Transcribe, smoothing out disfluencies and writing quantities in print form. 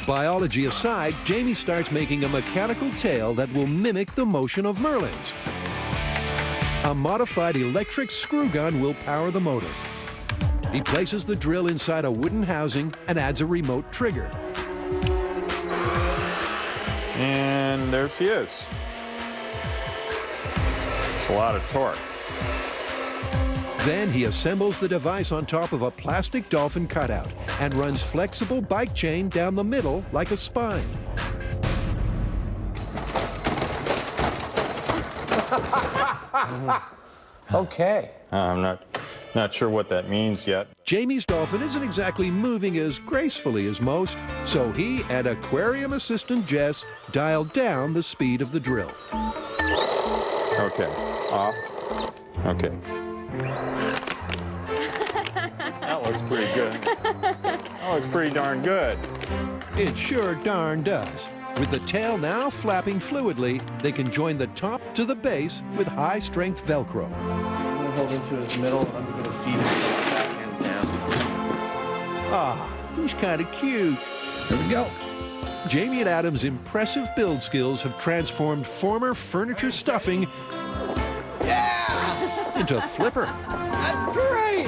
Biology aside, Jamie starts making a mechanical tail that will mimic the motion of Merlin's. A modified electric screw gun will power the motor. He places the drill inside a wooden housing and adds a remote trigger. And there she is. It's a lot of torque. Then he assembles the device on top of a plastic Dolphin cutout and runs flexible bike chain down the middle like a spine. Okay. I'm not sure what that means yet. Jamie's Dolphin isn't exactly moving as gracefully as most, so he and aquarium assistant Jess dialed down the speed of the drill. Okay, off. Okay. That looks pretty good. That looks pretty darn good. It sure darn does. With the tail now flapping fluidly, they can join the top to the base with high-strength Velcro. I'm gonna hold into his middle, and I'm gonna feed him back and down. Ah, he's kind of cute. Here we go. Jamie and Adam's impressive build skills have transformed former furniture stuffing into Flipper. That's great!